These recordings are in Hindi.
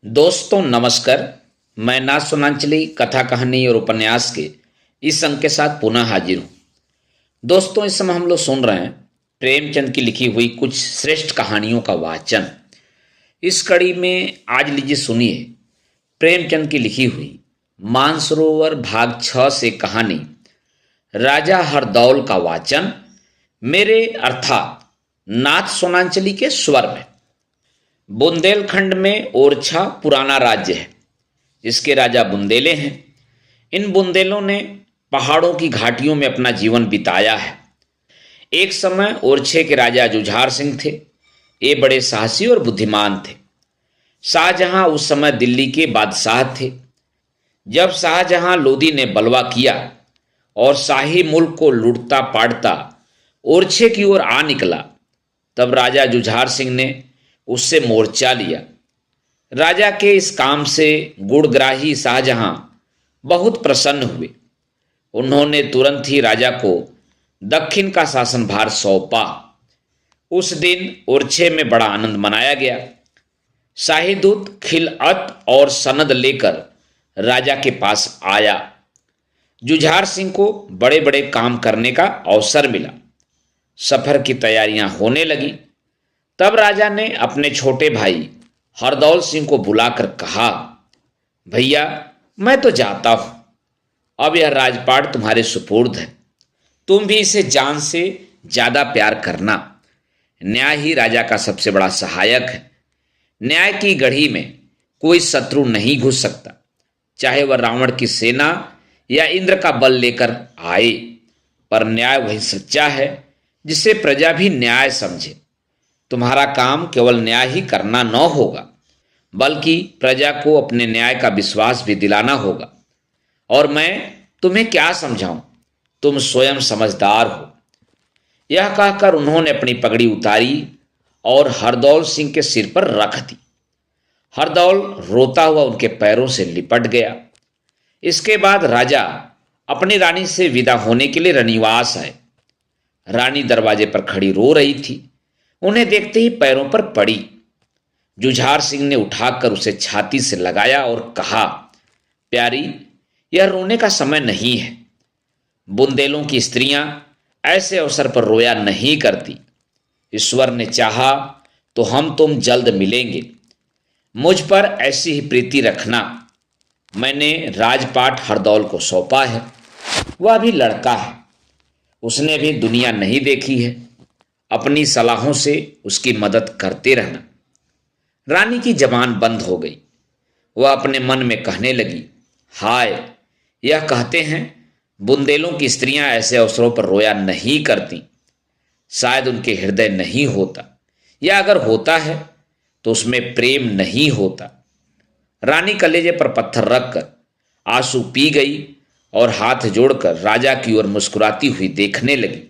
दोस्तों नमस्कार। मैं नाथ सोनांचली कथा कहानी और उपन्यास के इस अंक के साथ पुनः हाजिर हूँ। दोस्तों इस समय हम लोग सुन रहे हैं प्रेमचंद की लिखी हुई कुछ श्रेष्ठ कहानियों का वाचन। इस कड़ी में आज लीजिए सुनिए प्रेमचंद की लिखी हुई मानसरोवर भाग 6 से कहानी राजा हरदौल का वाचन मेरे अर्थात नाथ सोनांचली के स्वर में। बुंदेलखंड में ओरछा पुराना राज्य है। इसके राजा बुंदेले हैं। इन बुंदेलों ने पहाड़ों की घाटियों में अपना जीवन बिताया है। एक समय ओरछे के राजा जुझार सिंह थे। ये बड़े साहसी और बुद्धिमान थे। शाहजहां उस समय दिल्ली के बादशाह थे। जब शाहजहां लोदी ने बलवा किया और शाही मुल्क को लूटता पाटता ओरछे की ओर आ निकला, तब राजा जुझार सिंह ने उससे मोर्चा लिया। राजा के इस काम से गुणग्राही शाहजहां बहुत प्रसन्न हुए। उन्होंने तुरंत ही राजा को दक्षिण का शासनभार सौंपा। उस दिन ओरछे में बड़ा आनंद मनाया गया। शाही दूत खिलअत और सनद लेकर राजा के पास आया। जुझार सिंह को बड़े बड़े काम करने का अवसर मिला। सफर की तैयारियां होने लगी। तब राजा ने अपने छोटे भाई हरदौल सिंह को बुलाकर कहा, भैया मैं तो जाता हूं। अब यह राजपाट तुम्हारे सुपुर्द है। तुम भी इसे जान से ज्यादा प्यार करना। न्याय ही राजा का सबसे बड़ा सहायक है। न्याय की गढ़ी में कोई शत्रु नहीं घुस सकता, चाहे वह रावण की सेना या इंद्र का बल लेकर आए। पर न्याय वही सच्चा है जिसे प्रजा भी न्याय समझे। तुम्हारा काम केवल न्याय ही करना न होगा, बल्कि प्रजा को अपने न्याय का विश्वास भी दिलाना होगा। और मैं तुम्हें क्या समझाऊं, तुम स्वयं समझदार हो। यह कहकर उन्होंने अपनी पगड़ी उतारी और हरदौल सिंह के सिर पर रख दी। हरदौल रोता हुआ उनके पैरों से लिपट गया। इसके बाद राजा अपनी रानी से विदा होने के लिए रनिवास आए। रानी दरवाजे पर खड़ी रो रही थी। उन्हें देखते ही पैरों पर पड़ी। जुझार सिंह ने उठाकर उसे छाती से लगाया और कहा, प्यारी, यह रोने का समय नहीं है। बुंदेलों की स्त्रियां ऐसे अवसर पर रोया नहीं करती। ईश्वर ने चाहा तो हम तुम जल्द मिलेंगे। मुझ पर ऐसी ही प्रीति रखना। मैंने राजपाट हरदौल को सौंपा है। वह भी लड़का है। उसने भी दुनिया नहीं देखी है। अपनी सलाहों से उसकी मदद करते रहना। रानी की जबान बंद हो गई। वह अपने मन में कहने लगी, हाय, यह कहते हैं बुंदेलों की स्त्रियां ऐसे अवसरों पर रोया नहीं करती। शायद उनके हृदय नहीं होता, या अगर होता है तो उसमें प्रेम नहीं होता। रानी कलेजे पर पत्थर रखकर आंसू पी गई और हाथ जोड़कर राजा की ओर मुस्कुराती हुई देखने लगी।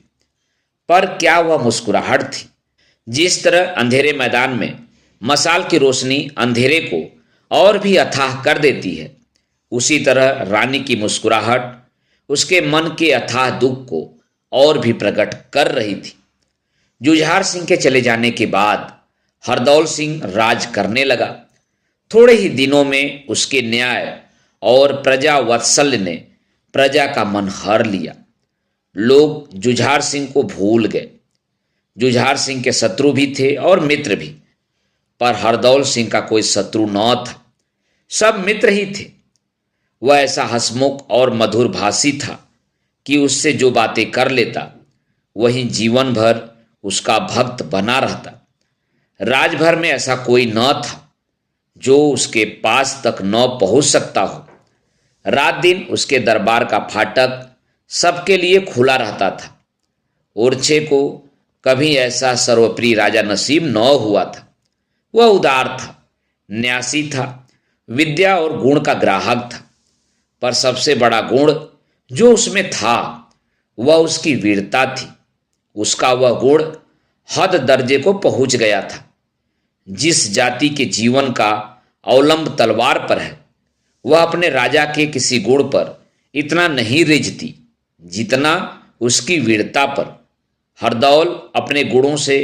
पर क्या वह मुस्कुराहट थी? जिस तरह अंधेरे मैदान में मशाल की रोशनी अंधेरे को और भी अथाह कर देती है, उसी तरह रानी की मुस्कुराहट उसके मन के अथाह दुख को और भी प्रकट कर रही थी। जुझार सिंह के चले जाने के बाद हरदौल सिंह राज करने लगा। थोड़े ही दिनों में उसके न्याय और प्रजा वात्सल्य ने प्रजा का मन हर लिया। लोग जुझार सिंह को भूल गए। जुझार सिंह के शत्रु भी थे और मित्र भी, पर हरदौल सिंह का कोई शत्रु न था। सब मित्र ही थे। वह ऐसा हंसमुख और मधुर भाषी था कि उससे जो बातें कर लेता वही जीवन भर उसका भक्त बना रहता। राजभर में ऐसा कोई न था जो उसके पास तक न पहुंच सकता हो। रात दिन उसके दरबार का फाटक सबके लिए खुला रहता था। ओरछे को कभी ऐसा सर्वप्रिय राजा नसीब न हुआ था। वह उदार था, न्यासी था, विद्या और गुण का ग्राहक था। पर सबसे बड़ा गुण जो उसमें था वह उसकी वीरता थी। उसका वह गुण हद दर्जे को पहुंच गया था। जिस जाति के जीवन का अवलंब तलवार पर है, वह अपने राजा के किसी गुण पर इतना नहीं रिझती जितना उसकी वीरता पर। हरदौल अपने गुणों से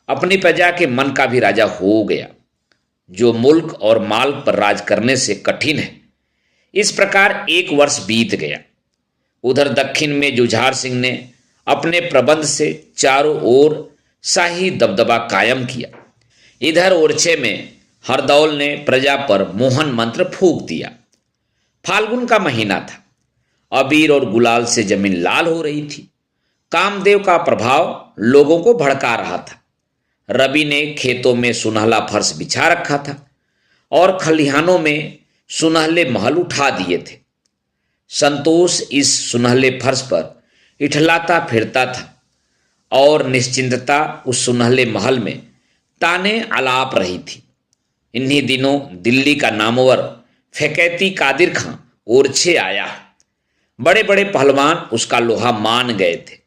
अपनी प्रजा के मन का भी राजा हो गया। जो मुल्क और माल पर राज करने से कठिन है। इस प्रकार 1 वर्ष बीत गया। उधर दक्षिण में जुझार सिंह ने अपने प्रबंध से चारों ओर शाही दबदबा कायम किया। इधर ओरछे में हरदौल ने प्रजा पर मोहन मंत्र फूंक दिया। फाल्गुन का महीना था। अबीर और गुलाल से जमीन लाल हो रही थी। कामदेव का प्रभाव लोगों को भड़का रहा था। रवि ने खेतों में सुनहला फर्श बिछा रखा था और खलिहानों में सुनहले महल उठा दिए थे। संतोष इस सुनहले फर्श पर इठलाता फिरता था और निश्चिंतता उस सुनहले महल में ताने आलाप रही थी। इन्हीं दिनों दिल्ली का नामवर फैकैती कादिर खां ओरछे आया। बड़े बड़े पहलवान उसका लोहा मान गए थे।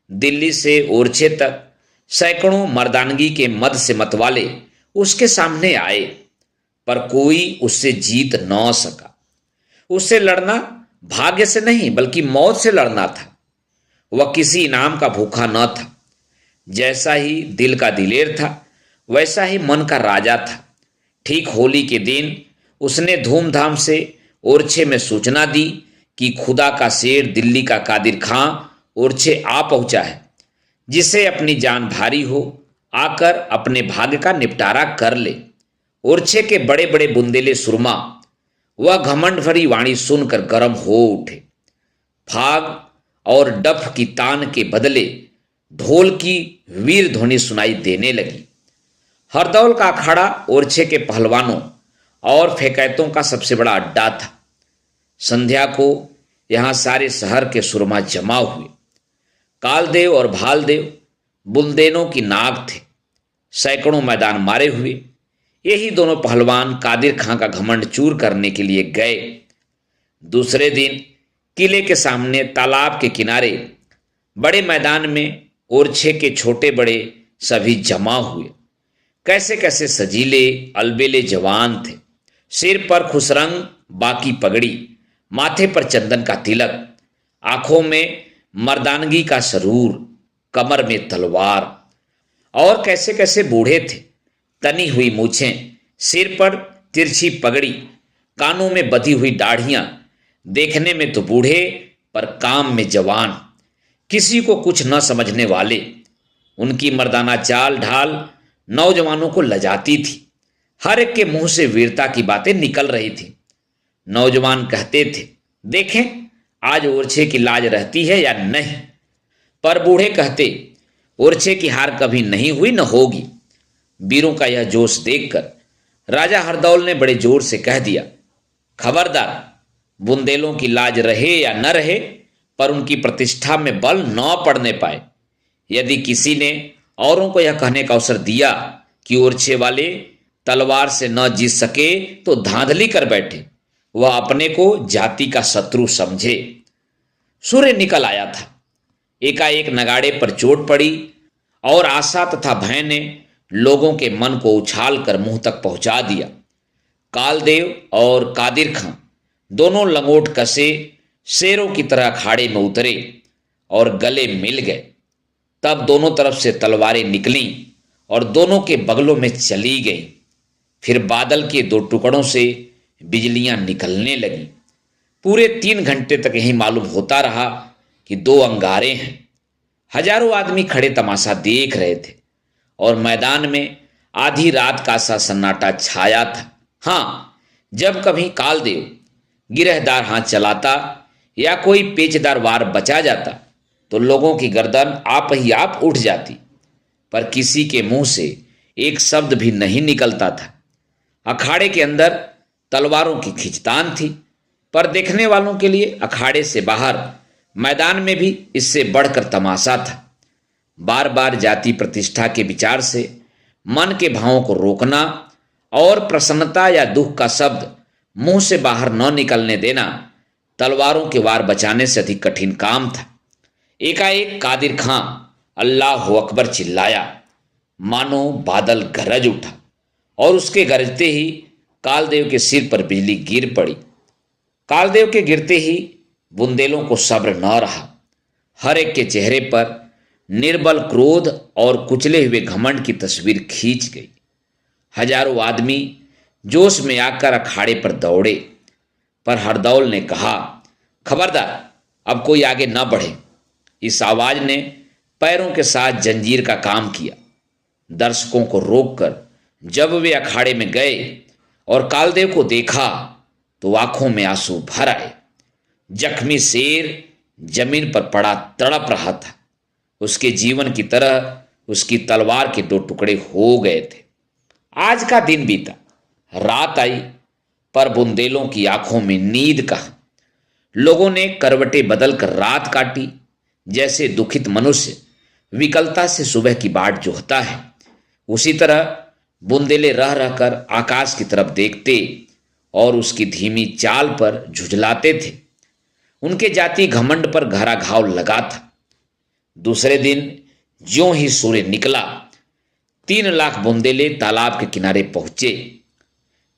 दिल्ली से ओरछे तक सैकड़ों मर्दानगी के मद से मतवाले उसके सामने आए, पर कोई उससे जीत न सका। उससे लड़ना भाग्य से नहीं बल्कि मौत से लड़ना था। वह किसी इनाम का भूखा न था। जैसा ही दिल का दिलेर था वैसा ही मन का राजा था। ठीक होली के दिन उसने धूमधाम से ओरछे में सूचना दी कि खुदा का शेर दिल्ली का कादिर खां ओरछे आ पहुंचा है। जिसे अपनी जान भारी हो आकर अपने भाग्य का निपटारा कर ले। ओरछे के बड़े बड़े बुंदेले सुरमा वह घमंड भरी वाणी सुनकर गर्म हो उठे। फाग और डफ की तान के बदले ढोल की वीर ध्वनि सुनाई देने लगी। हरदौल का अखाड़ा ओरछे के पहलवानों और फेकैतों का सबसे बड़ा अड्डा था। संध्या को यहां सारे शहर के सुरमा जमा हुए। कालदेव और भालदेव बुंदेलों की नाक थे। सैकड़ों मैदान मारे हुए यही दोनों पहलवान कादिर खां का घमंड चूर करने के लिए गए। दूसरे दिन किले के सामने तालाब के किनारे बड़े मैदान में ओरछे के छोटे बड़े सभी जमा हुए। कैसे कैसे सजीले अलबेले जवान थे। सिर पर खुसरंग बाकी पगड़ी, माथे पर चंदन का तिलक, आंखों में मर्दानगी का सरूर, कमर में तलवार। और कैसे कैसे बूढ़े थे। तनी हुई मूछें, सिर पर तिरछी पगड़ी, कानों में बधी हुई दाढ़ियां, देखने में तो बूढ़े पर काम में जवान, किसी को कुछ न समझने वाले। उनकी मर्दाना चाल ढाल नौजवानों को लजाती थी। हर एक के मुंह से वीरता की बातें निकल रही थी। नौजवान कहते थे, देखें आज ओरछे की लाज रहती है या नहीं। पर बूढ़े कहते, ओरछे की हार कभी नहीं हुई न होगी। वीरों का यह जोश देखकर राजा हरदौल ने बड़े जोर से कह दिया, खबरदार, बुंदेलों की लाज रहे या न रहे, पर उनकी प्रतिष्ठा में बल न पड़ने पाए। यदि किसी ने औरों को यह कहने का अवसर दिया कि ओरछे वाले तलवार से न जीत सके तो धांधली कर बैठे, वह अपने को जाति का शत्रु समझे। सूर्य निकल आया था। एकाएक नगाड़े पर चोट पड़ी और आशा तथा भय ने लोगों के मन को उछाल कर मुंह तक पहुंचा दिया। कालदेव और कादिर खां दोनों लंगोट कसे शेरों की तरह अखाड़े में उतरे और गले मिल गए। तब दोनों तरफ से तलवारें निकलीं और दोनों के बगलों में चली गईं। फिर बादल के दो टुकड़ों से बिजलियां निकलने लगीं। पूरे 3 घंटे तक यही मालूम होता रहा कि 2 अंगारे हैं। हजारों आदमी खड़े तमाशा देख रहे थे और मैदान में आधी रात का सा सन्नाटा छाया था। हाँ, जब कभी कालदेव गिरहदार हाथ चलाता या कोई पेचदार वार बचा जाता तो लोगों की गर्दन आप ही आप उठ जाती, पर किसी के मुंह से एक शब्द भी नहीं निकलता था। अखाड़े के अंदर तलवारों की खिंचतान थी, पर देखने वालों के लिए अखाड़े से बाहर मैदान में भी इससे बढ़कर तमाशा था। बार बार जाति प्रतिष्ठा के विचार से मन के भावों को रोकना और प्रसन्नता या दुख का शब्द मुंह से बाहर न निकलने देना तलवारों के वार बचाने से अधिक कठिन काम था। एकाएक कादिर खां अल्लाह अकबर चिल्लाया, मानो बादल गरज उठा और उसके गरजते ही कालदेव के सिर पर बिजली गिर पड़ी। कालदेव के गिरते ही बुंदेलों को सब्र न रहा। हर एक के चेहरे पर निर्बल क्रोध और कुचले हुए घमंड की तस्वीर खींच गई। हजारों आदमी जोश में आकर अखाड़े पर दौड़े, पर हरदौल ने कहा, खबरदार, अब कोई आगे न बढ़े। इस आवाज ने पैरों के साथ जंजीर का काम किया। दर्शकों को रोककर जब वे अखाड़े में गए और कालदेव को देखा तो आंखों में आंसू भर आए। जख्मी शेर जमीन पर पड़ा तड़प रहा था। उसके जीवन की तरह उसकी तलवार के दो टुकड़े हो गए थे। आज का दिन बीता, रात आई, पर बुंदेलों की आंखों में नींद कहाँ। लोगों ने करवटें बदलकर रात काटी। जैसे दुखित मनुष्य विकलता से सुबह की बाट जोहता है, उसी तरह बुंदेले रह रहकर आकाश की तरफ देखते और उसकी धीमी चाल पर झुझलाते थे। उनके जाति घमंड पर गहरा घाव लगा था। दूसरे दिन ज्यों ही सूर्य निकला, 3 लाख बुंदेले तालाब के किनारे पहुंचे।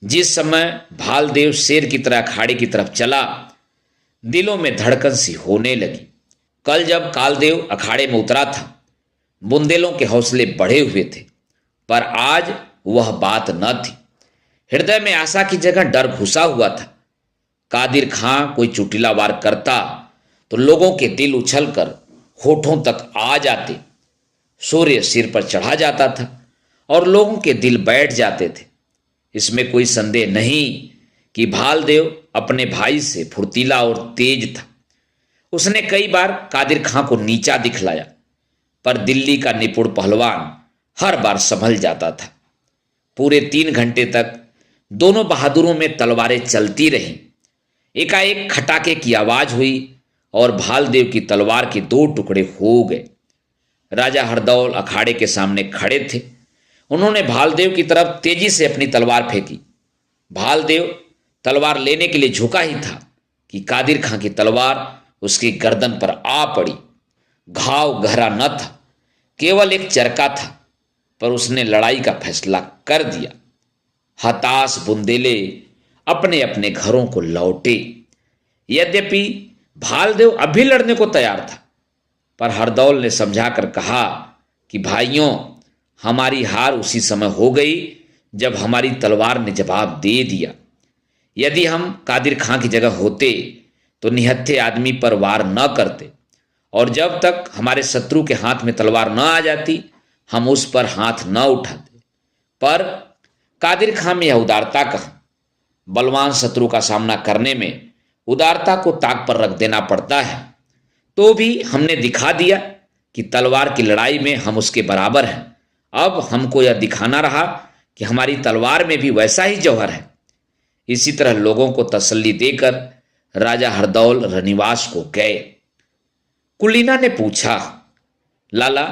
जिस समय भालदेव शेर की तरह अखाड़े की तरफ चला, दिलों में धड़कन सी होने लगी। कल जब कालदेव अखाड़े में उतरा था, बुंदेलों के हौसले बढ़े हुए थे, पर आज वह बात न थी। हृदय में आशा की जगह डर घुसा हुआ था। कादिर खां कोई चुटिला वार करता तो लोगों के दिल उछलकर होठों तक आ जाते। सूर्य सिर पर चढ़ा जाता था और लोगों के दिल बैठ जाते थे। इसमें कोई संदेह नहीं कि भालदेव अपने भाई से फुर्तीला और तेज था। उसने कई बार कादिर खां को नीचा दिखलाया, पर दिल्ली का निपुण पहलवान हर बार संभल जाता था। पूरे 3 घंटे तक दोनों बहादुरों में तलवारें चलती रहीं। एकाएक खटाके की आवाज हुई और भालदेव की तलवार के 2 टुकड़े हो गए। राजा हरदौल अखाड़े के सामने खड़े थे। उन्होंने भालदेव की तरफ तेजी से अपनी तलवार फेंकी। भालदेव तलवार लेने के लिए झुका ही था कि कादिर खां की तलवार उसकी गर्दन पर आ पड़ी। घाव गहरा न था, केवल एक चरका था, पर उसने लड़ाई का फैसला कर दिया। हताश बुंदेले अपने अपने घरों को लौटे। यद्यपि भालदेव अभी लड़ने को तैयार था, पर हरदौल ने समझाकर कहा कि भाइयों, हमारी हार उसी समय हो गई जब हमारी तलवार ने जवाब दे दिया। यदि हम कादिर खां की जगह होते तो निहत्थे आदमी पर वार न करते, और जब तक हमारे शत्रु के हाथ में तलवार न आ जाती हम उस पर हाथ न उठाते। पर कादिर खां में यह उदारता कहाँ। बलवान शत्रु का सामना करने में उदारता को ताक पर रख देना पड़ता है। तो भी हमने दिखा दिया कि तलवार की लड़ाई में हम उसके बराबर हैं। अब हमको यह दिखाना रहा कि हमारी तलवार में भी वैसा ही जौहर है। इसी तरह लोगों को तसल्ली देकर राजा हरदौल रनिवास को गए। कुलीना ने पूछा, लाला,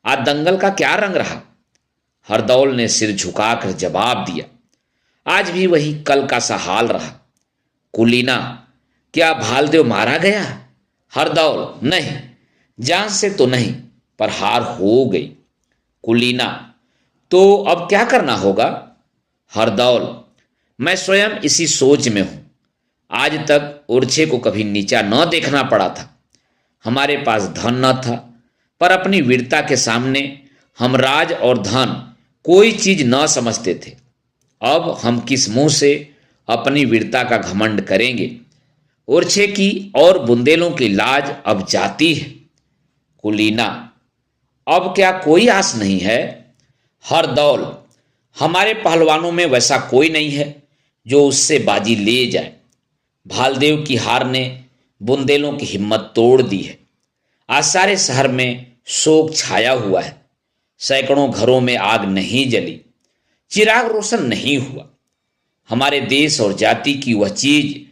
आज दंगल का क्या रंग रहा? हरदौल ने सिर झुकाकर जवाब दिया, आज भी वही कल का सा हाल रहा। कुलीना, क्या भालदेव मारा गया? हरदौल, नहीं, जान से तो नहीं, पर हार हो गई। कुलीना, तो अब क्या करना होगा? हरदौल, मैं स्वयं इसी सोच में हूं। आज तक ओरछे को कभी नीचा न देखना पड़ा था। हमारे पास धन न था, पर अपनी वीरता के सामने हम राज और धन कोई चीज न समझते थे। अब हम किस मुंह से अपनी वीरता का घमंड करेंगे? ओरछे की और बुंदेलों की लाज अब जाती है। कुलीना, अब क्या कोई आस नहीं है? हरदौल, हमारे पहलवानों में वैसा कोई नहीं है जो उससे बाजी ले जाए। भालदेव की हार ने बुंदेलों की हिम्मत तोड़ दी है। आज सारे शहर में शोक छाया हुआ है। सैकड़ों घरों में आग नहीं जली, चिराग रोशन नहीं हुआ। हमारे देश और जाति की वह चीज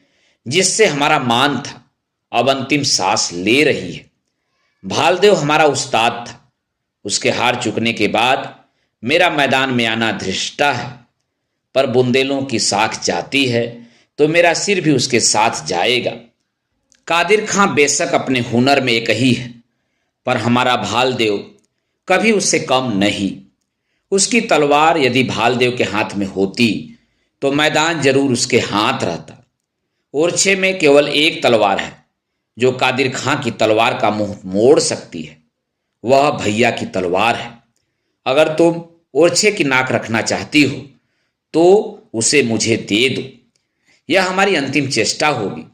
जिससे हमारा मान था, अब अंतिम सांस ले रही है। भालदेव हमारा उस्ताद था। उसके हार चुकने के बाद मेरा मैदान में आना धृष्टा है, पर बुंदेलों की साख जाती है तो मेरा सिर भी उसके साथ जाएगा। कादिर खां बेशक अपने हुनर में एक ही है, पर हमारा भालदेव कभी उससे कम नहीं। उसकी तलवार यदि भालदेव के हाथ में होती तो मैदान जरूर उसके हाथ रहता। ओरछे में केवल एक तलवार है जो कादिर खां की तलवार का मुंह मोड़ सकती है, वह भैया की तलवार है। अगर तुम ओरछे की नाक रखना चाहती हो तो उसे मुझे दे दो। यह हमारी अंतिम चेष्टा होगी।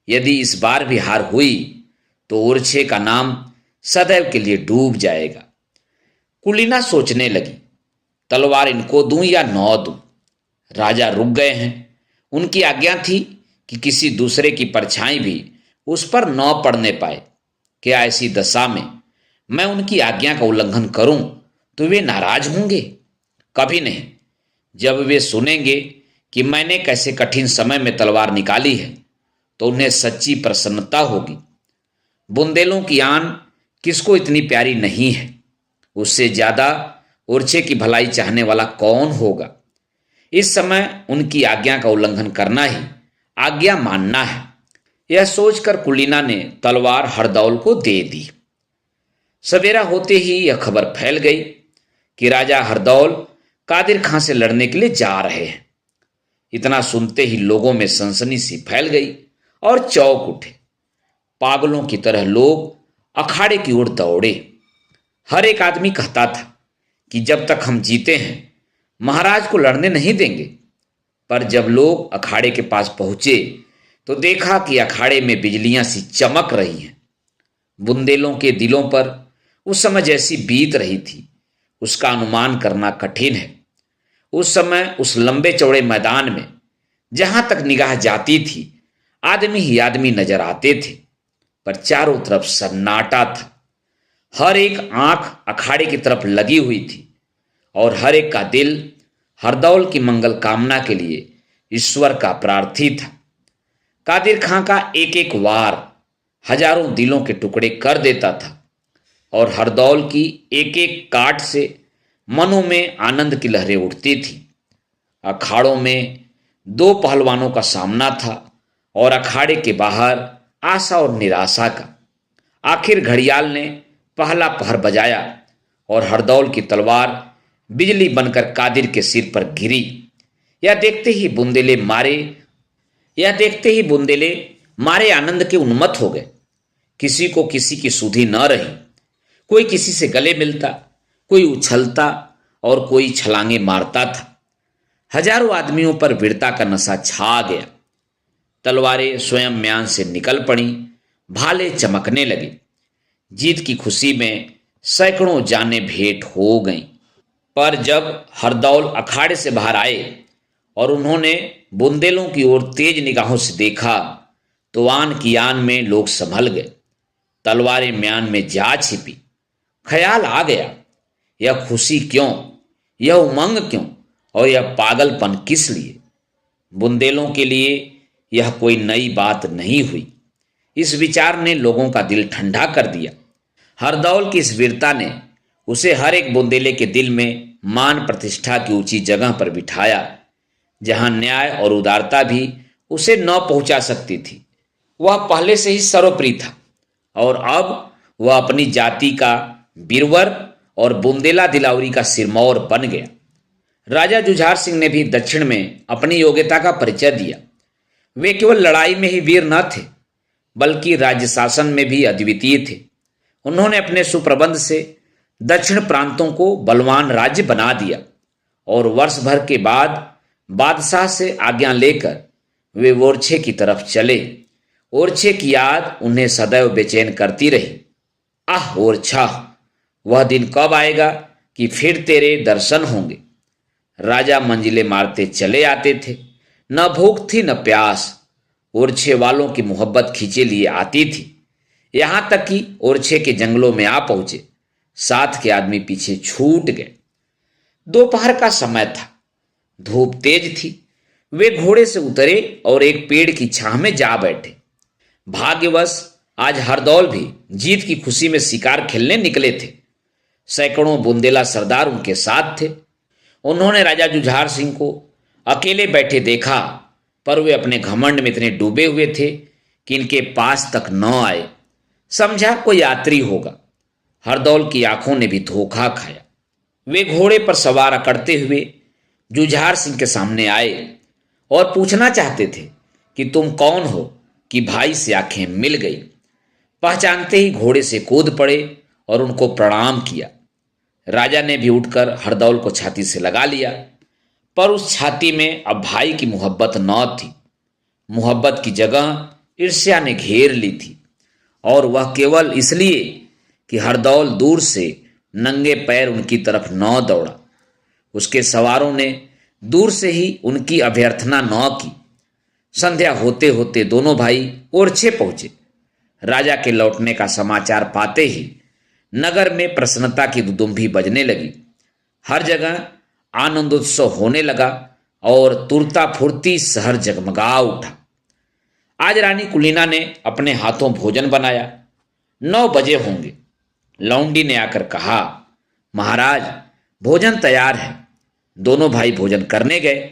यदि इस बार भी हार हुई तो ओरछे का नाम सदैव के लिए डूब जाएगा। कुलीना सोचने लगी, तलवार इनको दूं या न दूं। राजा रुक गए हैं। उनकी आज्ञा थी कि किसी दूसरे की परछाई भी उस पर न पड़ने पाए। क्या ऐसी दशा में मैं उनकी आज्ञा का उल्लंघन करूं तो वे नाराज होंगे? कभी नहीं। जब वे सुनेंगे कि मैंने कैसे कठिन समय में तलवार निकाली है तो उन्हें सच्ची प्रसन्नता होगी। बुंदेलों की आन किसको इतनी प्यारी नहीं है? उससे ज्यादा ओरछे की भलाई चाहने वाला कौन होगा? इस समय उनकी आज्ञा का उल्लंघन करना ही आज्ञा मानना है। यह सोचकर कुलीना ने तलवार हरदौल को दे दी। सवेरा होते ही यह खबर फैल गई कि राजा हरदौल कादिर खां से लड़ने के लिए जा रहे हैं। इतना सुनते ही लोगों में सनसनी सी फैल गई और चौंक उठे। पागलों की तरह लोग अखाड़े की ओर दौड़े। हर एक आदमी कहता था कि जब तक हम जीते हैं महाराज को लड़ने नहीं देंगे। पर जब लोग अखाड़े के पास पहुंचे तो देखा कि अखाड़े में बिजलियां सी चमक रही हैं। बुंदेलों के दिलों पर उस समय जैसी बीत रही थी उसका अनुमान करना कठिन है। उस समय उस लंबे चौड़े मैदान में जहां तक निगाह जाती थी आदमी ही आदमी नजर आते थे, पर चारों तरफ सन्नाटा था। हर एक आंख अखाड़े की तरफ लगी हुई थी और हर एक का दिल हरदौल की मंगल कामना के लिए ईश्वर का प्रार्थी था। कादिर खां का एक एक वार हजारों दिलों के टुकड़े कर देता था और हरदौल की एक एक काट से मनों में आनंद की लहरें उठती थी। अखाड़ों में दो पहलवानों का सामना था और अखाड़े के बाहर आशा और निराशा का। आखिर घड़ियाल ने पहला पहर बजाया और हरदौल की तलवार बिजली बनकर कादिर के सिर पर गिरी। यह देखते ही बुंदेले मारे आनंद के उन्मत्त हो गए। किसी को किसी की सुधि न रही। कोई किसी से गले मिलता, कोई उछलता और कोई छलांगे मारता था। हजारों आदमियों पर वीरता का नशा छा गया। तलवारें स्वयं म्यान से निकल पड़ी, भाले चमकने लगे। जीत की खुशी में सैकड़ों जानें भेंट हो गईं। पर जब हरदौल अखाड़े से बाहर आए और उन्होंने बुंदेलों की ओर तेज निगाहों से देखा तो आन की आन में लोग संभल गए। तलवारें म्यान में जा छिपी। ख्याल आ गया, यह खुशी क्यों, यह उमंग क्यों और यह पागलपन किस लिए? बुंदेलों के लिए यह कोई नई बात नहीं हुई। इस विचार ने लोगों का दिल ठंडा कर दिया। हरदौल की इस वीरता ने उसे हर एक बुंदेले के दिल में मान प्रतिष्ठा की ऊंची जगह पर बिठाया जहां न्याय और उदारता भी उसे न पहुंचा सकती थी। वह पहले से ही सर्वप्रिय था और अब वह अपनी जाति का बीरवर और बुंदेला दिलावरी का सिरमौर बन गया। राजा जुझार सिंह ने भी दक्षिण में अपनी योग्यता का परिचय दिया। वे केवल लड़ाई में ही वीर न थे बल्कि राज्य शासन में भी अद्वितीय थे। उन्होंने अपने सुप्रबंध से दक्षिण प्रांतों को बलवान राज्य बना दिया और वर्ष भर के बाद बादशाह से आज्ञा लेकर वे ओरछे की तरफ चले। ओरछे की याद उन्हें सदैव बेचैन करती रही। आह ओरछा, वह दिन कब आएगा कि फिर तेरे दर्शन होंगे। राजा मंजिलें मारते चले आते थे। न भूख थी न प्यास। ओरछे वालों की मोहब्बत खींचे लिए आती थी। यहां तक कि ओरछे के जंगलों में आ पहुंचे। साथ के आदमी पीछे छूट गए। दोपहर का समय था। धूप तेज थी। वे घोड़े से उतरे और एक पेड़ की छांव में जा बैठे। भाग्यवश आज हरदौल भी जीत की खुशी में शिकार खेलने निकले थे। सैकड़ों बुंदेला सरदार उनके साथ थे। उन्होंने राजा जुझार सिंह को अकेले बैठे देखा, पर वे अपने घमंड में इतने डूबे हुए थे कि इनके पास तक न आए। समझा कोई यात्री होगा। हरदौल की आंखों ने भी धोखा खाया। वे घोड़े पर सवार अकड़ते हुए जुझार सिंह के सामने आए और पूछना चाहते थे कि तुम कौन हो, कि भाई से आंखें मिल गई। पहचानते ही घोड़े से कूद पड़े और उनको प्रणाम किया। राजा ने भी उठकर हरदौल को छाती से लगा लिया, पर उस छाती में अब भाई की मोहब्बत न थी। मोहब्बत की जगह ईर्ष्या ने घेर ली थी, और वह केवल इसलिए कि हरदौल दूर से नंगे पैर उनकी तरफ न दौड़ा। उसके सवारों ने दूर से ही उनकी अभ्यर्थना न की। संध्या होते होते दोनों भाई ओरछे पहुंचे। राजा के लौटने का समाचार पाते ही नगर में प्रसन्नता की दुदुम्भी बजने लगी। हर जगह आनंदोत्सव होने लगा और तुरता फुर्ती शहर जगमगा उठा। आज रानी कुलीना ने अपने हाथों भोजन बनाया। 9 बजे होंगे। लौंडी ने आकर कहा, महाराज भोजन तैयार है। दोनों भाई भोजन करने गए।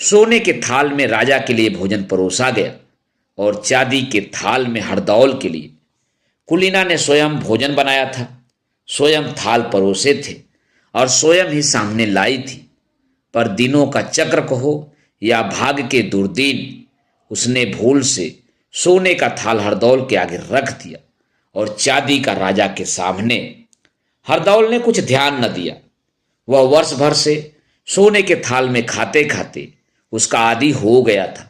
सोने के थाल में राजा के लिए भोजन परोसा गया और चांदी के थाल में हरदौल के लिए। कुलीना ने स्वयं भोजन बनाया था, स्वयं थाल परोसे थे और स्वयं ही सामने लाई थी। पर दिनों का चक्र कहो या भाग के दुर्दिन, उसने भूल से सोने का थाल हरदौल के आगे रख दिया और चांदी का राजा के सामने। हरदौल ने कुछ ध्यान न दिया। वह वर्ष भर से सोने के थाल में खाते खाते उसका आदी हो गया था।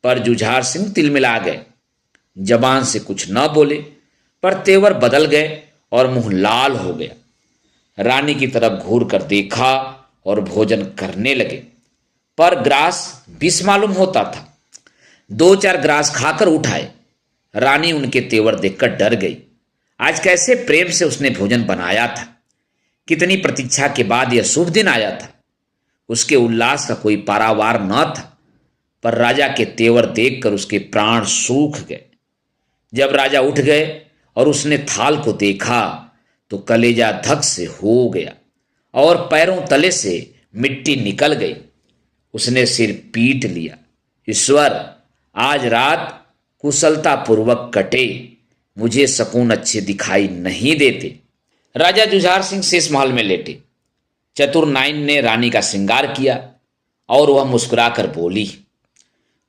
पर जुझार सिंह तिलमिला गए। जबान से कुछ न बोले, पर तेवर बदल गए और मुंह लाल हो गया। रानी की तरफ घूर कर देखा और भोजन करने लगे, पर ग्रास विष मालूम होता था। 2-4 ग्रास खाकर उठाए। रानी उनके तेवर देखकर डर गई। आज कैसे प्रेम से उसने भोजन बनाया था। कितनी प्रतीक्षा के बाद यह शुभ दिन आया था। उसके उल्लास का कोई पारावार न था, पर राजा के तेवर देखकर उसके प्राण सूख गए। जब राजा उठ गए और उसने थाल को देखा तो कलेजा धक से हो गया और पैरों तले से मिट्टी निकल गई। उसने सिर पीट लिया। ईश्वर, आज रात कुशलता पूर्वक कटे, मुझे सकून अच्छे दिखाई नहीं देते। राजा जुझार सिंह शेष महल में लेटे। चतुर नाइन ने रानी का श्रृंगार किया और वह मुस्कुराकर बोली,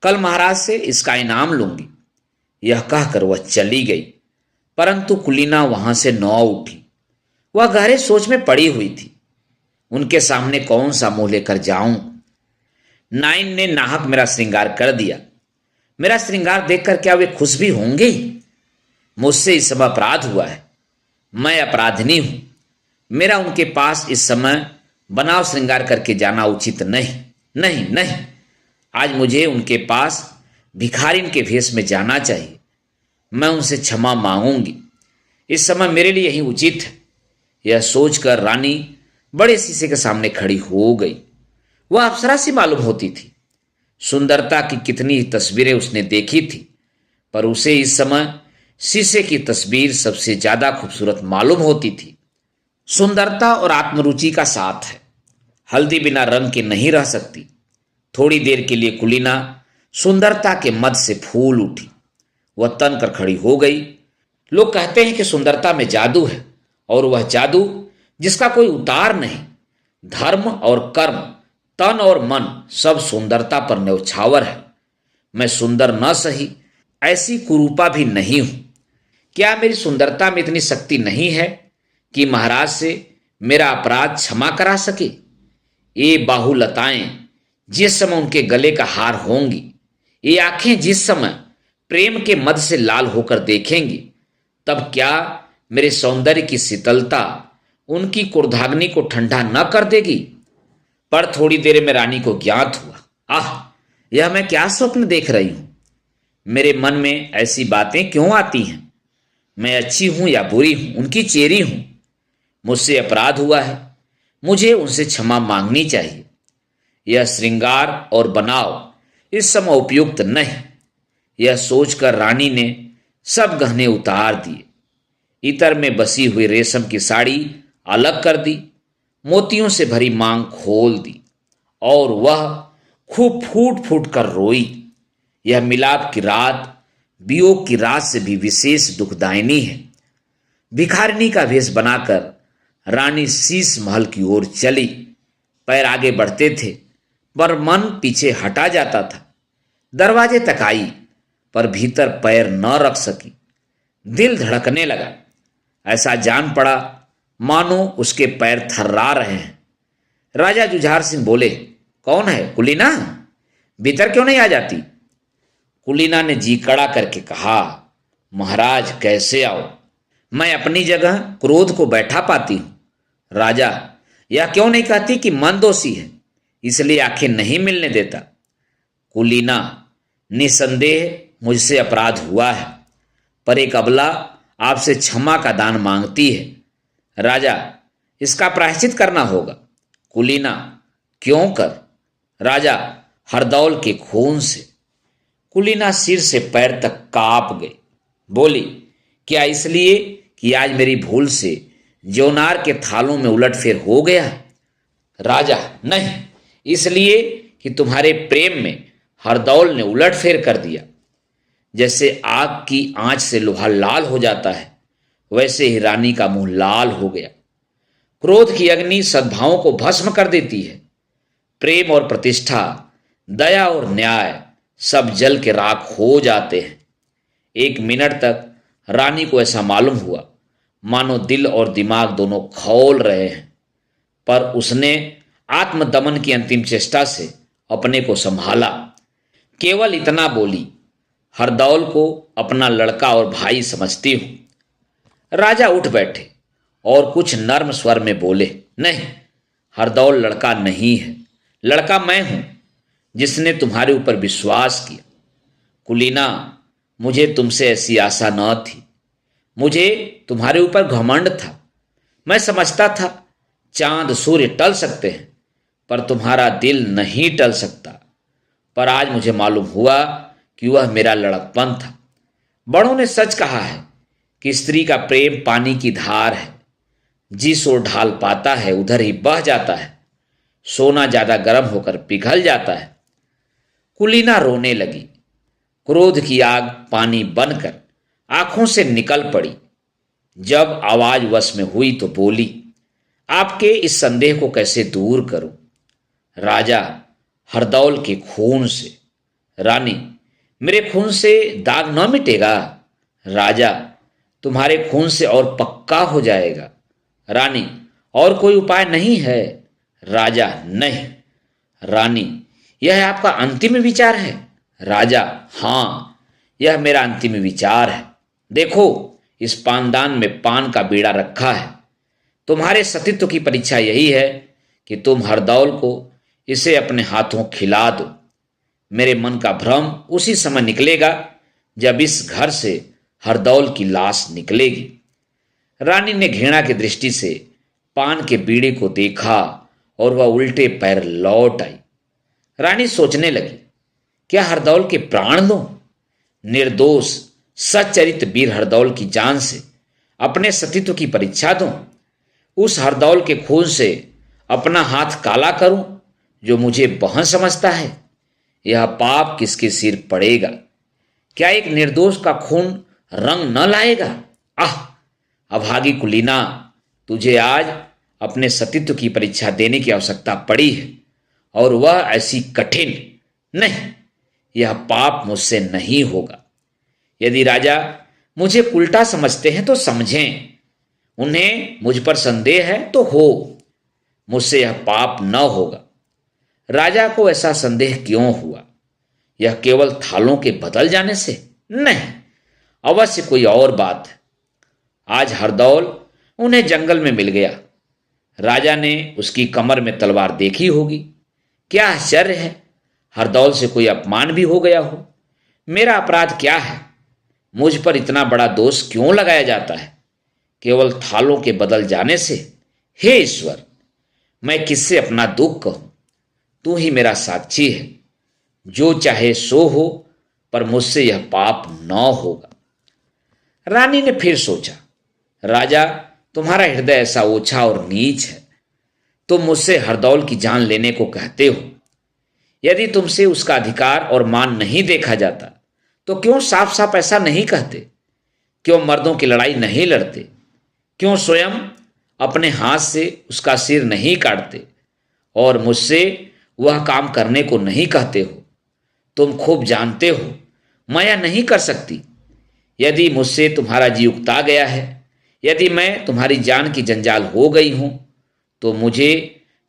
कल महाराज से इसका इनाम लूंगी। यह कहकर वह चली गई, परंतु कुलीना वहां से न उठी। वह गहरे सोच में पड़ी हुई थी। उनके सामने कौन सा मुंह लेकर जाऊं। नाइन ने नाहक मेरा श्रृंगार कर दिया। मेरा श्रृंगार देखकर क्या वे खुश भी होंगे? मुझसे इस समय अपराध हुआ है। मैं अपराधिनी हूं। मेरा उनके पास इस समय बनाव श्रृंगार करके जाना उचित नहीं। नहीं नहीं, आज मुझे उनके पास भिखारिन के भेष में जाना चाहिए। मैं उनसे क्षमा मांगूंगी। इस समय मेरे लिए यही उचित है। यह सोचकर रानी बड़े शीशे के सामने खड़ी हो गई। वह अप्सरा सी मालूम होती थी। सुंदरता की कितनी ही तस्वीरें उसने देखी थी, पर उसे इस समय शीशे की तस्वीर सबसे ज्यादा खूबसूरत मालूम होती थी। सुंदरता और आत्मरुचि का साथ है। हल्दी बिना रंग के नहीं रह सकती। थोड़ी देर के लिए कुलीना सुंदरता के मद से फूल उठी। वह तन कर खड़ी हो गई। लोग कहते हैं कि सुंदरता में जादू है, और वह जादू जिसका कोई उतार नहीं। धर्म और कर्म, तन और मन सब सुंदरता पर न्यौछावर है। मैं सुंदर न सही, ऐसी कुरूपा भी नहीं हूं। क्या मेरी सुंदरता में इतनी शक्ति नहीं है कि महाराज से मेरा अपराध क्षमा करा सके? ये बाहुलताएं जिस समय उनके गले का हार होंगी, ये आंखें जिस समय प्रेम के मद से लाल होकर देखेंगी, तब क्या मेरे सौंदर्य की शीतलता उनकी क्रोधाग्नि को ठंडा न कर देगी? पर थोड़ी देर में रानी को ज्ञात हुआ, आह, यह मैं क्या स्वप्न देख रही हूं। मेरे मन में ऐसी बातें क्यों आती हैं? मैं अच्छी हूं या बुरी हूं, उनकी चेरी हूं। मुझसे अपराध हुआ है, मुझे उनसे क्षमा मांगनी चाहिए। यह श्रृंगार और बनाव इस समय उपयुक्त नहीं। यह सोचकर रानी ने सब गहने उतार दिए। इतर में बसी हुई रेशम की साड़ी अलग कर दी, मोतियों से भरी मांग खोल दी, और वह खूब फूट फूट कर रोई। यह मिलाप की रात वियोग की रात से भी विशेष दुखदायिनी है। भिखारिनी का वेश बनाकर रानी शीश महल की ओर चली। पैर आगे बढ़ते थे, पर मन पीछे हटा जाता था। दरवाजे तक आई, पर भीतर पैर न रख सकी। दिल धड़कने लगा। ऐसा जान पड़ा मानो उसके पैर थर्रा रहे हैं। राजा जुझार सिंह बोले, कौन है? कुलीना? भीतर क्यों नहीं आ जाती? कुलीना ने जी कड़ा करके कहा, महाराज कैसे आओ, मैं अपनी जगह क्रोध को बैठा पाती हूं। राजा, यह क्यों नहीं कहती कि मन दोषी है, इसलिए आंखें नहीं मिलने देता? कुलीना, निसंदेह मुझसे अपराध हुआ है, पर एक अबला आपसे क्षमा का दान मांगती है। राजा, इसका प्रायश्चित करना होगा। कुलीना, क्यों कर? राजा, हरदौल के खून से। कुलीना सिर से पैर तक कांप गई। बोली, क्या इसलिए कि आज मेरी भूल से जोनार के थालों में उलटफेर हो गया? राजा, नहीं, इसलिए कि तुम्हारे प्रेम में हरदौल ने उलटफेर कर दिया। जैसे आग की आंच से लोहा लाल हो जाता है, वैसे ही रानी का मुंह लाल हो गया। क्रोध की अग्नि सद्भावों को भस्म कर देती है। प्रेम और प्रतिष्ठा, दया और न्याय सब जल के राख हो जाते हैं। एक मिनट तक रानी को ऐसा मालूम हुआ मानो दिल और दिमाग दोनों खौल रहे हैं, पर उसने आत्मदमन की अंतिम चेष्टा से अपने को संभाला। केवल इतना बोली, हरदौल को अपना लड़का और भाई समझती हूं। राजा उठ बैठे और कुछ नर्म स्वर में बोले, नहीं, हरदौल लड़का नहीं है, लड़का मैं हूं जिसने तुम्हारे ऊपर विश्वास किया। कुलीना, मुझे तुमसे ऐसी आशा न थी, मुझे तुम्हारे ऊपर घमंड था। मैं समझता था चांद सूर्य टल सकते हैं, पर तुम्हारा दिल नहीं टल सकता। पर आज मुझे मालूम हुआ कि वह मेरा लड़कपन था। बड़ों ने सच कहा है कि स्त्री का प्रेम पानी की धार है, जिस ओर ढाल पाता है उधर ही बह जाता है। सोना ज्यादा गर्म होकर पिघल जाता है। कुलीना रोने लगी। क्रोध की आग पानी बनकर आंखों से निकल पड़ी। जब आवाज वश में हुई तो बोली, आपके इस संदेह को कैसे दूर करूं? राजा, हरदौल के खून से। रानी, मेरे खून से दाग न मिटेगा। राजा, तुम्हारे खून से और पक्का हो जाएगा। रानी, और कोई उपाय नहीं है? राजा, नहीं। रानी, यह आपका अंतिम विचार है? राजा, हां, यह मेरा अंतिम विचार है। देखो, इस पानदान में पान का बीड़ा रखा है। तुम्हारे सतीत्व की परीक्षा यही है कि तुम हरदौल को इसे अपने हाथों खिला दो। मेरे मन का भ्रम उसी समय निकलेगा जब इस घर से हरदौल की लाश निकलेगी। रानी ने घृणा की दृष्टि से पान के बीड़े को देखा और वह उल्टे पैर लौट आई। रानी सोचने लगी, क्या हरदौल के प्राण दूं? निर्दोष सच्चरित वीर हरदौल की जान से अपने सतीत्व की परीक्षा दूं? उस हरदौल के खून से अपना हाथ काला करूं जो मुझे बहन समझता है? यह पाप किसके सिर पड़ेगा? क्या एक निर्दोष का खून रंग न लाएगा? आह, अभागी कुलीना, तुझे आज अपने सतीत्व की परीक्षा देने की आवश्यकता पड़ी है, और वह ऐसी कठिन। नहीं, यह पाप मुझसे नहीं होगा। यदि राजा मुझे उल्टा समझते हैं तो समझें, उन्हें मुझ पर संदेह है तो हो, मुझसे यह पाप न होगा। राजा को ऐसा संदेह क्यों हुआ? यह केवल थालों के बदल जाने से? नहीं, अवश्य कोई और बात है। आज हरदौल उन्हें जंगल में मिल गया। राजा ने उसकी कमर में तलवार देखी होगी। क्या आश्चर्य है, हरदौल से कोई अपमान भी हो गया हो। मेरा अपराध क्या है? मुझ पर इतना बड़ा दोष क्यों लगाया जाता है केवल थालों के बदल जाने से? हे ईश्वर, मैं किससे अपना दुख कहूं? तू ही मेरा साक्षी है। जो चाहे सो हो, पर मुझसे यह पाप न होगा। रानी ने फिर सोचा, राजा, तुम्हारा हृदय ऐसा ओछा और नीच है। तुम मुझसे हरदौल की जान लेने को कहते हो। यदि तुमसे उसका अधिकार और मान नहीं देखा जाता तो क्यों साफ साफ ऐसा नहीं कहते? क्यों मर्दों की लड़ाई नहीं लड़ते? क्यों स्वयं अपने हाथ से उसका सिर नहीं काटते और मुझसे वह काम करने को नहीं कहते हो? तुम खूब जानते हो मैं यह नहीं कर सकती। यदि मुझसे तुम्हारा जी उकता गया है यदि मैं तुम्हारी जान की जंजाल हो गई हूं तो मुझे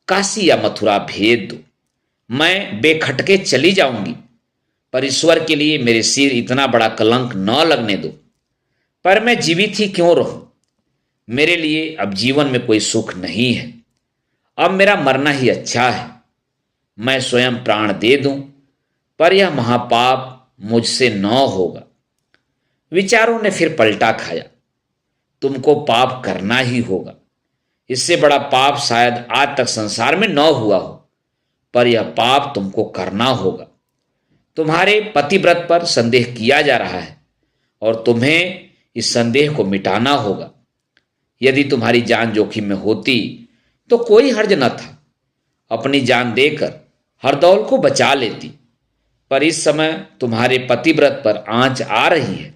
काशी या मथुरा भेज दो। मैं बेखटके चली जाऊंगी, पर ईश्वर के लिए मेरे सिर इतना बड़ा कलंक न लगने दो। पर मैं जीवित ही क्यों रहूं? मेरे लिए अब जीवन में कोई सुख नहीं है। अब मेरा मरना ही अच्छा है। मैं स्वयं प्राण दे दूं, पर यह महापाप मुझसे न होगा। विचारों ने फिर पलटा खाया। तुमको पाप करना ही होगा। इससे बड़ा पाप शायद आज तक संसार में न हुआ हो, पर यह पाप तुमको करना होगा। तुम्हारे पतिव्रत पर संदेह किया जा रहा है और तुम्हें इस संदेह को मिटाना होगा। यदि तुम्हारी जान जोखिम में होती तो कोई हर्ज न था। अपनी जान देकर हरदौल को बचा लेती, पर इस समय तुम्हारे पतिव्रत पर आंच आ रही है,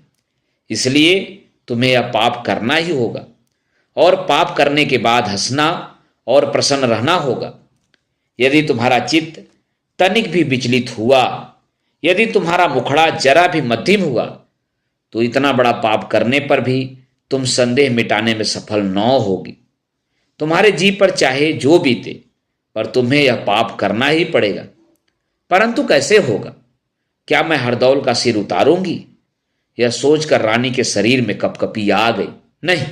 इसलिए तुम्हें यह पाप करना ही होगा। और पाप करने के बाद हंसना और प्रसन्न रहना होगा। यदि तुम्हारा चित्त तनिक भी विचलित हुआ, यदि तुम्हारा मुखड़ा जरा भी मध्यम हुआ, तो इतना बड़ा पाप करने पर भी तुम संदेह मिटाने में सफल न होगी। तुम्हारे जी पर चाहे जो बीते, पर तुम्हें यह पाप करना ही पड़ेगा। परंतु कैसे होगा? क्या मैं हरदौल का सिर उतारूंगी? यह सोचकर रानी के शरीर में कपकपी आ गई। नहीं,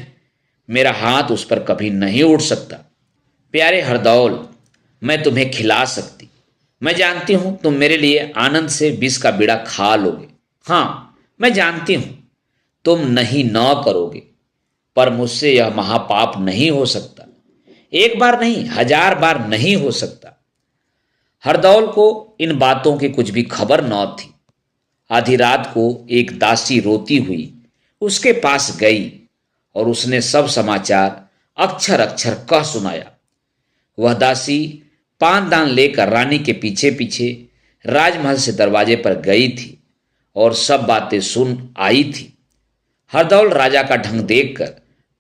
मेरा हाथ उस पर कभी नहीं उठ सकता। प्यारे हरदौल, मैं तुम्हें खिला सकती। मैं जानती हूं तुम मेरे लिए आनंद से विष का बीड़ा खा लोगे। हाँ, मैं जानती हूं तुम नहीं न करोगे, पर मुझसे यह महापाप नहीं हो सकता। एक बार नहीं, 1000 बार नहीं हो सकता। हरदौल को इन बातों की कुछ भी खबर न थी। आधी रात को एक दासी रोती हुई उसके पास गई और उसने सब समाचार अक्षर अक्षर कह सुनाया। वह दासी पान दान लेकर रानी के पीछे पीछे राजमहल से दरवाजे पर गई थी और सब बातें सुन आई थी। हरदौल राजा का ढंग देखकर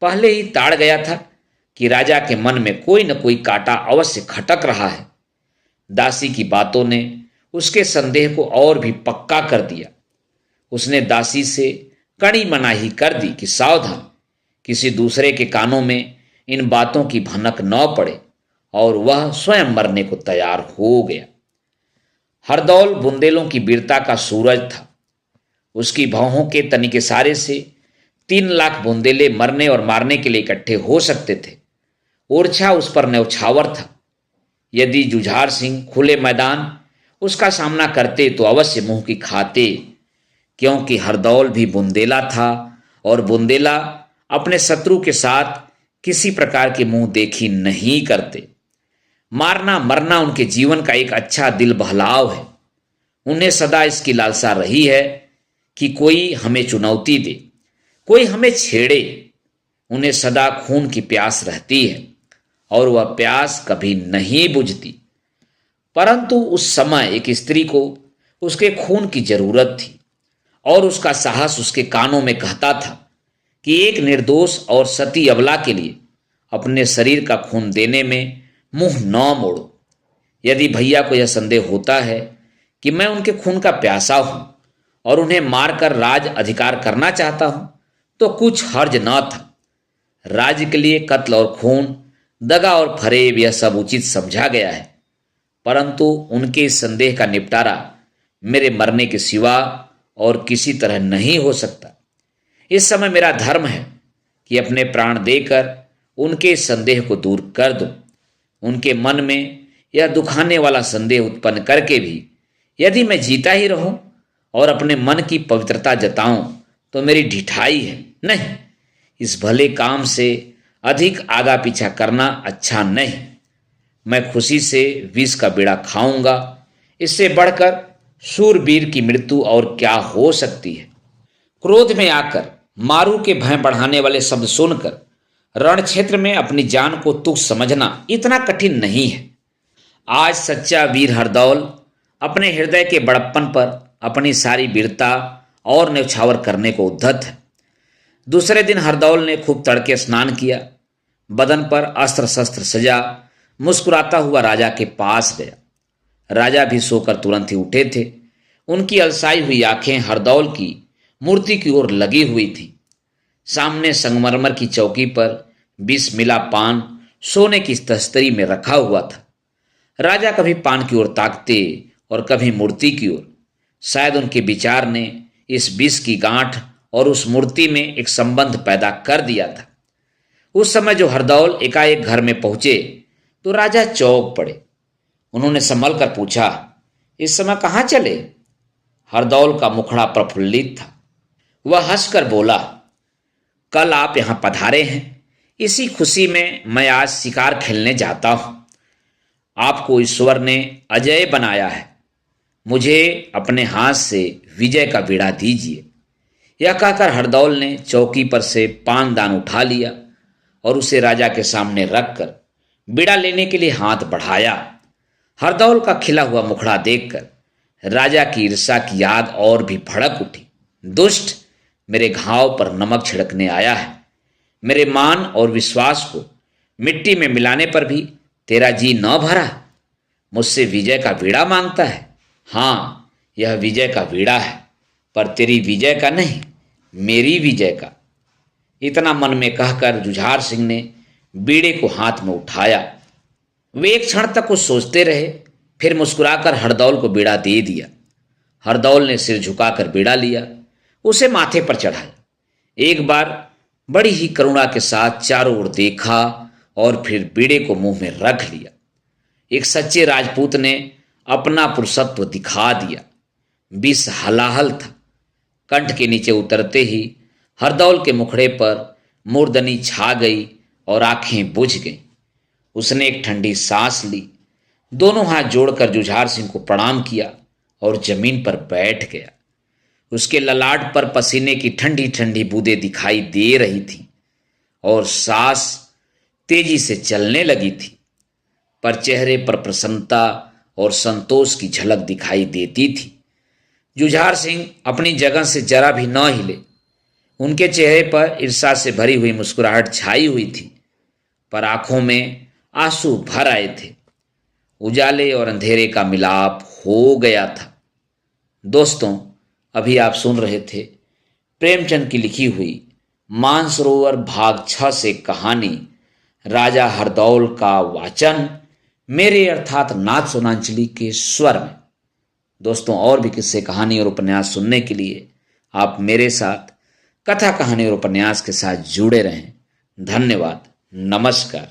पहले ही ताड़ गया था कि राजा के मन में कोई न कोई कांटा अवश्य खटक रहा है। दासी की बातों ने उसके संदेह को और भी पक्का कर दिया। उसने दासी से कड़ी मनाही कर दी कि सावधान, किसी दूसरे के कानों में इन बातों की भनक न पड़े, और वह स्वयं मरने को तैयार हो गया। हरदौल बुंदेलों की वीरता का सूरज था। उसकी भौहों के तनिक इशारे से 3 लाख बुंदेले मरने और मारने के लिए इकट्ठे हो सकते थे। ओरछा उस पर न्यौछावर था। यदि जुझार सिंह खुले मैदान उसका सामना करते तो अवश्य मुंह की खाते, क्योंकि हरदौल भी बुंदेला था और बुंदेला अपने शत्रु के साथ किसी प्रकार की मुंह देखी नहीं करते। मारना मरना उनके जीवन का एक अच्छा दिल बहलाव है। उन्हें सदा इसकी लालसा रही है कि कोई हमें चुनौती दे, कोई हमें छेड़े। उन्हें सदा खून की प्यास रहती है और वह प्यास कभी नहीं बुझती। परंतु उस समय एक स्त्री को उसके खून की जरूरत थी और उसका साहस उसके कानों में कहता था कि एक निर्दोष और सती अबला के लिए अपने शरीर का खून देने में मुंह न मोड़ो। यदि भैया को यह संदेह होता है कि मैं उनके खून का प्यासा हूं और उन्हें मारकर राज अधिकार करना चाहता हूं, तो कुछ हर्ज न था। राज्य के लिए कत्ल और खून, दगा और फरेब, यह सब उचित समझा गया है। परंतु उनके इस संदेह का निपटारा मेरे मरने के सिवा और किसी तरह नहीं हो सकता। इस समय मेरा धर्म है कि अपने प्राण देकर उनके इस संदेह को दूर कर दूं। उनके मन में यह दुखाने वाला संदेह उत्पन्न करके भी यदि मैं जीता ही रहूं और अपने मन की पवित्रता जताऊं तो मेरी ढिठाई है। नहीं, इस भले काम से अधिक आगा पीछा करना अच्छा नहीं। मैं खुशी से विष का बीड़ा खाऊंगा। इससे बढ़कर शूरवीर की मृत्यु और क्या हो सकती है। क्रोध में आकर मारू के भय बढ़ाने वाले शब्द सुनकर रण क्षेत्र में अपनी जान को तुच्छ समझना इतना कठिन नहीं है। आज सच्चा वीर हरदौल अपने हृदय के बड़प्पन पर अपनी सारी वीरता और न्यौछावर करने को उद्यत है। दूसरे दिन हरदौल ने खूब तड़के स्नान किया, बदन पर अस्त्र शस्त्र सजा, मुस्कुराता हुआ राजा के पास गया। राजा भी सोकर तुरंत ही उठे थे। उनकी अलसाई हुई आंखें हरदौल की मूर्ति की ओर लगी हुई थी। सामने संगमरमर की चौकी पर 20 मिला पान सोने की तस्तरी में रखा हुआ था। राजा कभी पान की ओर ताकते और कभी मूर्ति की ओर। शायद उनके विचार ने इस 20 की गांठ और उस मूर्ति में एक संबंध पैदा कर दिया था। उस समय जो हरदौल एकाएक घर में पहुंचे तो राजा चौंक पड़े। उन्होंने संभल कर पूछा, इस समय कहाँ चले? हरदौल का मुखड़ा प्रफुल्लित था। वह हंसकर बोला, कल आप यहां पधारे हैं, इसी खुशी में मैं आज शिकार खेलने जाता हूं। आपको ईश्वर ने अजय बनाया है, मुझे अपने हाथ से विजय का बीड़ा दीजिए। यह कहकर हरदौल ने चौकी पर से पानदान उठा लिया और उसे राजा के सामने रखकर बीड़ा लेने के लिए हाथ बढ़ाया। हरदौल का खिला हुआ मुखड़ा देखकर राजा की ईर्ष्या की याद और भी भड़क उठी। दुष्ट, मेरे घाव पर नमक छिड़कने आया है। मेरे मान और विश्वास को मिट्टी में मिलाने पर भी तेरा जी न भरा। मुझसे विजय का बीड़ा मांगता है। हाँ, यह विजय का बीड़ा है, पर तेरी विजय का नहीं, मेरी विजय का। इतना मन में कहकर जुझार सिंह ने बीड़े को हाथ में उठाया। वे एक क्षण तक कुछ सोचते रहे, फिर मुस्कुराकर हरदौल को बीड़ा दे दिया। हरदौल ने सिर झुकाकर बीड़ा लिया, उसे माथे पर चढ़ाया। एक बार बड़ी ही करुणा के साथ चारों ओर देखा और फिर बीड़े को मुंह में रख लिया। एक सच्चे राजपूत ने अपना पुरुषत्व दिखा दिया। 20 हलाहल था। कंठ के नीचे उतरते ही हरदौल के मुखड़े पर मूर्धनी छा गई और आंखें बुझ गईं। उसने एक ठंडी सांस ली, दोनों हाथ जोड़कर जुझार सिंह को प्रणाम किया और जमीन पर बैठ गया। उसके ललाट पर पसीने की ठंडी ठंडी बूंदें दिखाई दे रही थी और सांस तेजी से चलने लगी थी, पर चेहरे पर प्रसन्नता और संतोष की झलक दिखाई देती थी। जुझार सिंह अपनी जगह से जरा भी न हिले। उनके चेहरे पर ईर्ष्या से भरी हुई मुस्कुराहट छाई हुई थी, पर आंखों में आंसू भर आए थे। उजाले और अंधेरे का मिलाप हो गया था। दोस्तों, अभी आप सुन रहे थे प्रेमचंद की लिखी हुई मानसरोवर भाग 6 से कहानी राजा हरदौल का वाचन मेरे अर्थात नाथ सोनांचली के स्वर में। दोस्तों, और भी किस्से, कहानी और उपन्यास सुनने के लिए आप मेरे साथ कथा, कहानी और उपन्यास के साथ जुड़े रहें। धन्यवाद। नमस्कार।